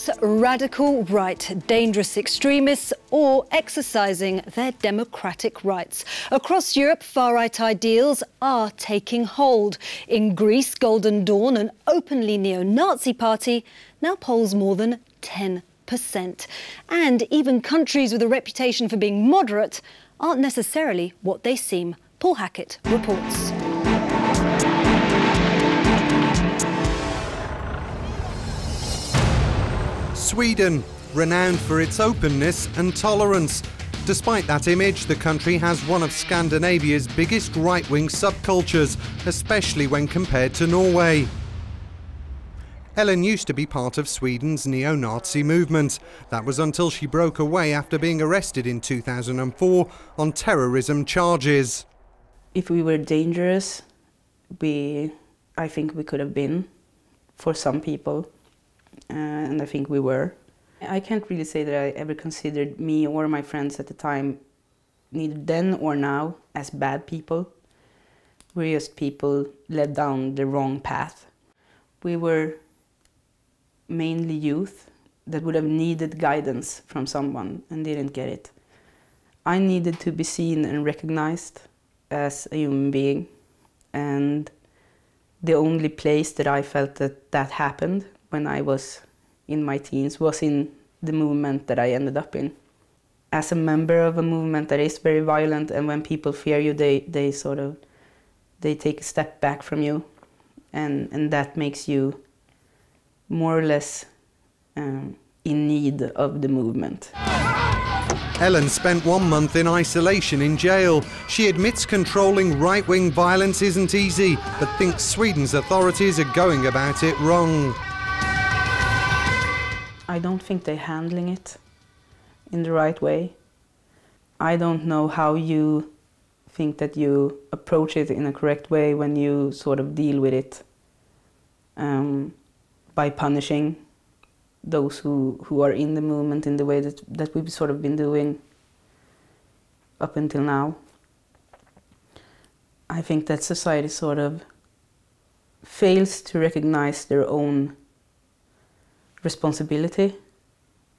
dangerous radical right, dangerous extremists, or exercising their democratic rights. Across Europe, far-right ideals are taking hold. In Greece, Golden Dawn, an openly neo-Nazi party, now polls more than 10%. And even countries with a reputation for being moderate aren't necessarily what they seem. Paul Hackett reports. Sweden, renowned for its openness and tolerance. Despite that image, the country has one of Scandinavia's biggest right-wing subcultures, especially when compared to Norway. Ellen used to be part of Sweden's neo-Nazi movement. That was until she broke away after being arrested in 2004 on terrorism charges. If we were dangerous, I think we could have been for some people. And I think we were. I can't really say that I ever considered me or my friends at the time, neither then or now, as bad people. We're just people led down the wrong path. We were mainly youth that would have needed guidance from someone and didn't get it. I needed to be seen and recognized as a human being, and the only place that I felt that happened when I was in my teens was in the movement that I ended up in. As a member of a movement that is very violent, and when people fear you, they take a step back from you, and that makes you more or less in need of the movement. Ellen spent 1 month in isolation in jail. She admits controlling right-wing violence isn't easy, but thinks Sweden's authorities are going about it wrong. I don't think they're handling it in the right way. I don't know how you think that you approach it in a correct way when you sort of deal with it by punishing those who are in the movement in the way that we've sort of been doing up until now. I think that society sort of fails to recognize their own responsibility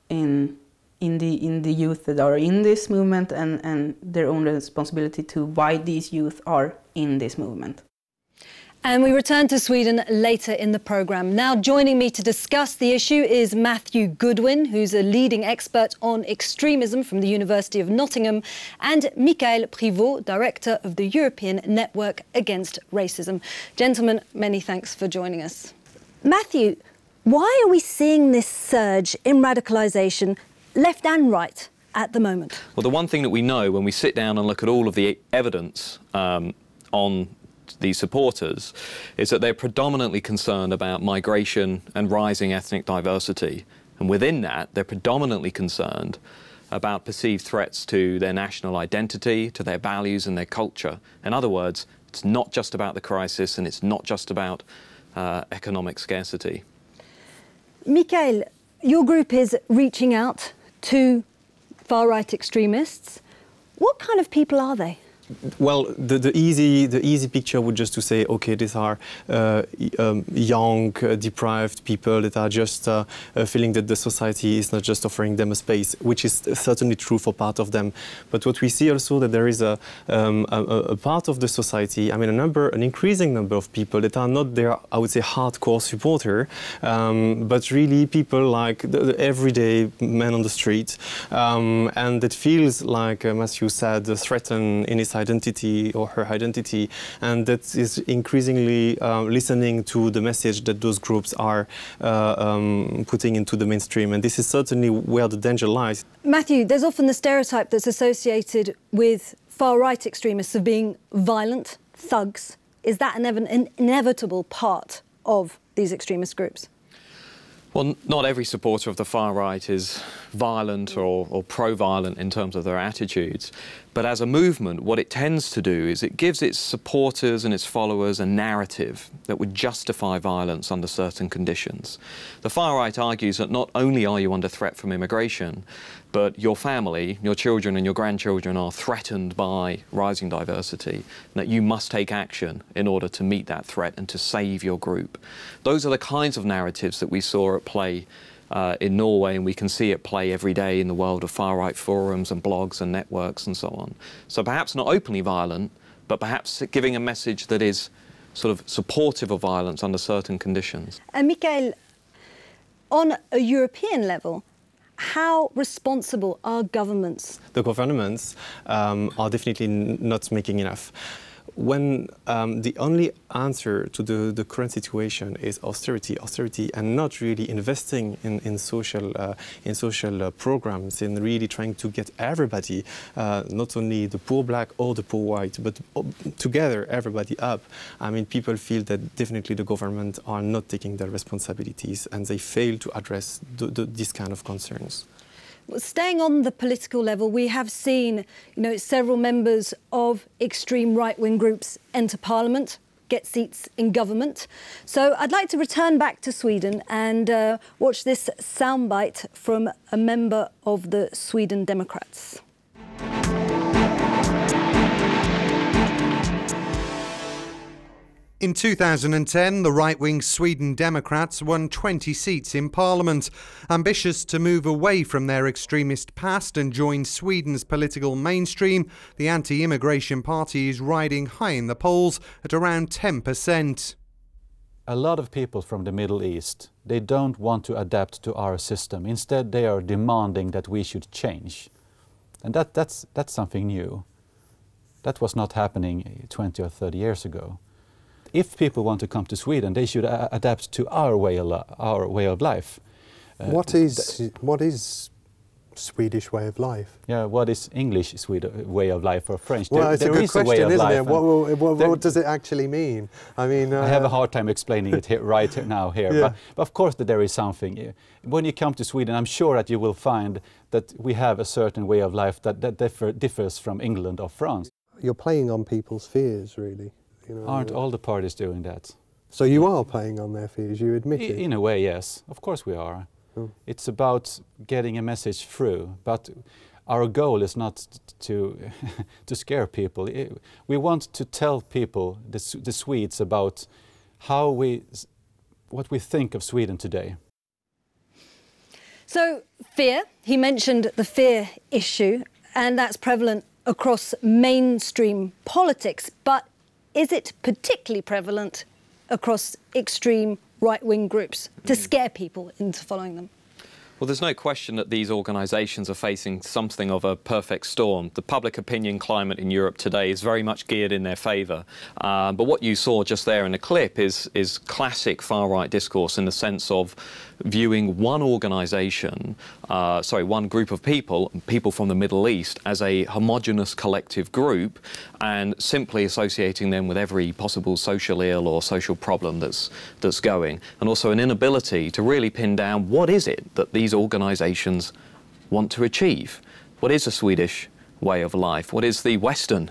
in the youth that are in this movement, and their own responsibility to why these youth are in this movement. And we return to Sweden later in the programme. Now joining me to discuss the issue is Matthew Goodwin, who's a leading expert on extremism from the University of Nottingham, and Mikael Privot, Director of the European Network Against Racism. Gentlemen, many thanks for joining us. Matthew, why are we seeing this surge in radicalisation, left and right, at the moment? Well, the one thing that we know when we sit down and look at all of the evidence on these supporters is that they're predominantly concerned about migration and rising ethnic diversity. And within that, they're predominantly concerned about perceived threats to their national identity, to their values and their culture. In other words, it's not just about the crisis, and it's not just about economic scarcity. Mikael, your group is reaching out to far-right extremists. What kind of people are they? Well, the easy picture would just to say, okay, these are young, deprived people that are just feeling that the society is not just offering them a space, which is certainly true for part of them. But what we see also that there is a part of the society, I mean, an increasing number of people that are not their, I would say, hardcore supporter, but really people like the everyday man on the street, and that feels like Matthew said, threatened in his identity or her identity, and that is increasingly listening to the message that those groups are putting into the mainstream, and this is certainly where the danger lies. Matthew, there's often the stereotype that's associated with far-right extremists of being violent, thugs. Is that an inevitable part of these extremist groups? Well, not every supporter of the far right is violent or pro-violent in terms of their attitudes. But as a movement, what it tends to do is it gives its supporters and its followers a narrative that would justify violence under certain conditions. The far right argues that not only are you under threat from immigration, but your family, your children and your grandchildren are threatened by rising diversity, and that you must take action in order to meet that threat and to save your group. Those are the kinds of narratives that we saw at play in Norway, and we can see it play every day in the world of far-right forums and blogs and networks and so on. So perhaps not openly violent, but perhaps giving a message that is sort of supportive of violence under certain conditions. And Mikael, on a European level, how responsible are governments? The governments are definitely not making enough. When the only answer to the current situation is austerity, and not really investing in social programs, in really trying to get everybody, not only the poor black or the poor white, but together everybody up. I mean, people feel that definitely the government are not taking their responsibilities, and they fail to address these kind of concerns. Staying on the political level, we have seen, several members of extreme right-wing groups enter Parliament, get seats in government. So I'd like to return back to Sweden and watch this soundbite from a member of the Sweden Democrats. In 2010, the right-wing Sweden Democrats won 20 seats in Parliament. Ambitious to move away from their extremist past and join Sweden's political mainstream, the anti-immigration party is riding high in the polls at around 10%. A lot of people from the Middle East, they don't want to adapt to our system. Instead, they are demanding that we should change. And that's something new. That was not happening 20 or 30 years ago. If people want to come to Sweden, they should adapt to our way of life. What is Swedish way of life? Yeah, what is English way of life or French? Well, it's a good question, isn't it? What does it actually mean? I mean, I have a hard time explaining it right now here. Yeah. But of course that there is something. When you come to Sweden, I'm sure that you will find that we have a certain way of life that differs from England or France. You're playing on people's fears, really. Aren't all the parties doing that? So you are playing on their fears, you admit it? In a way, yes. Of course we are. Oh. It's about getting a message through, but our goal is not to scare people. We want to tell people, the Swedes, about what we think of Sweden today. So, fear. He mentioned the fear issue, and that's prevalent across mainstream politics, but is it particularly prevalent across extreme right-wing groups to scare people into following them? Well, there's no question that these organisations are facing something of a perfect storm. The public opinion climate in Europe today is very much geared in their favour. But what you saw just there in the clip is classic far-right discourse in the sense of viewing one organisation, one group of people from the Middle East, as a homogenous collective group and simply associating them with every possible social ill or social problem that's going. And also an inability to really pin down what is it that these organisations want to achieve. What is a Swedish way of life? What is the Western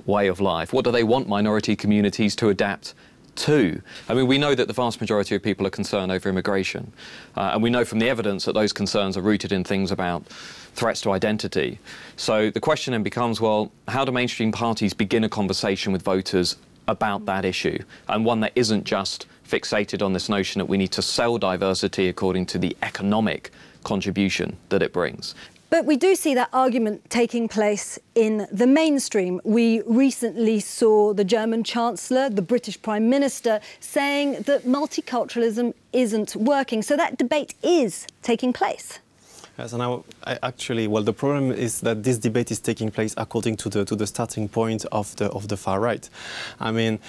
way of life? What do they want minority communities to adapt to? I mean, we know that the vast majority of people are concerned over immigration, and we know from the evidence that those concerns are rooted in things about threats to identity. So the question then becomes, well, how do mainstream parties begin a conversation with voters about that issue, and one that isn't just fixated on this notion that we need to sell diversity according to the economic contribution that it brings? But we do see that argument taking place in the mainstream. We recently saw the German Chancellor, the British Prime Minister, saying that multiculturalism isn't working. So that debate is taking place. Yes, and the problem is that this debate is taking place according to the starting point of the far right. I mean,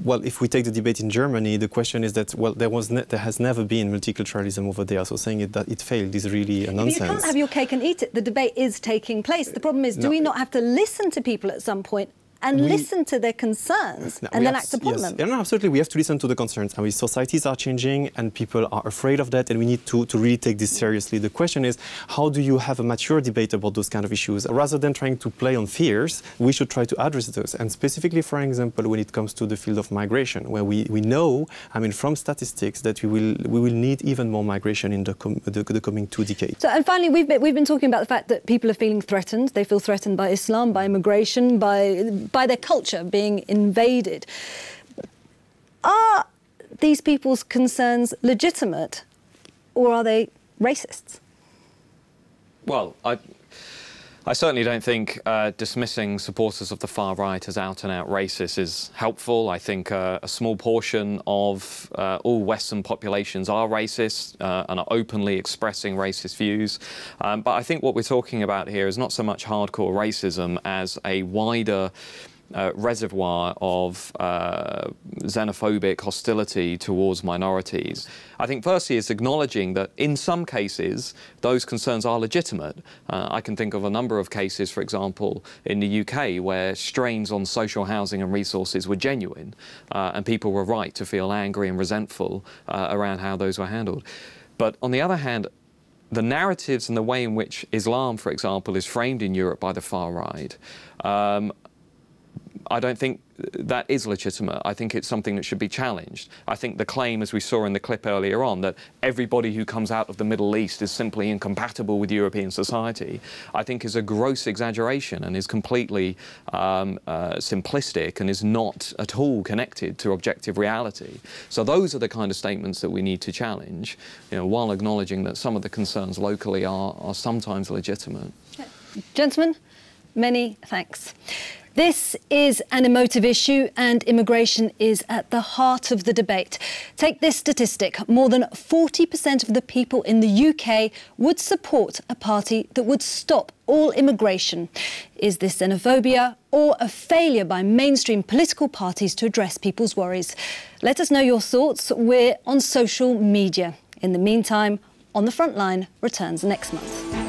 well, if we take the debate in Germany, the question is that, well, there has never been multiculturalism over there, so saying that it failed is really a nonsense. But you can't have your cake and eat it. The debate is taking place. The problem is, do we not have to listen to people at some point and listen to their concerns and then act upon them? Yeah, no, absolutely. We have to listen to the concerns. I mean, societies are changing and people are afraid of that, and we need to really take this seriously. The question is, how do you have a mature debate about those kind of issues? Rather than trying to play on fears, we should try to address those. And specifically, for example, when it comes to the field of migration, where we know, I mean, from statistics, that we will need even more migration in the coming 2 decades. So, and finally, we've been talking about the fact that people are feeling threatened. They feel threatened by Islam, by immigration, by their culture being invaded. Are these people's concerns legitimate, or are they racists? Well, I certainly don't think dismissing supporters of the far right as out-and-out racist is helpful. I think a small portion of all Western populations are racist and are openly expressing racist views. But I think what we're talking about here is not so much hardcore racism as a wider reservoir of xenophobic hostility towards minorities. I think firstly it's acknowledging that in some cases those concerns are legitimate. I can think of a number of cases, for example, in the UK where strains on social housing and resources were genuine and people were right to feel angry and resentful around how those were handled. But on the other hand, the narratives and the way in which Islam, for example, is framed in Europe by the far right, I don't think that is legitimate. I think it's something that should be challenged. I think the claim, as we saw in the clip earlier on, that everybody who comes out of the Middle East is simply incompatible with European society, I think is a gross exaggeration and is completely simplistic and is not at all connected to objective reality. So those are the kind of statements that we need to challenge, you know, while acknowledging that some of the concerns locally are sometimes legitimate. Gentlemen, many thanks. This is an emotive issue and immigration is at the heart of the debate. Take this statistic. More than 40% of the people in the UK would support a party that would stop all immigration. Is this xenophobia or a failure by mainstream political parties to address people's worries? Let us know your thoughts. We're on social media. In the meantime, On the Frontline returns next month.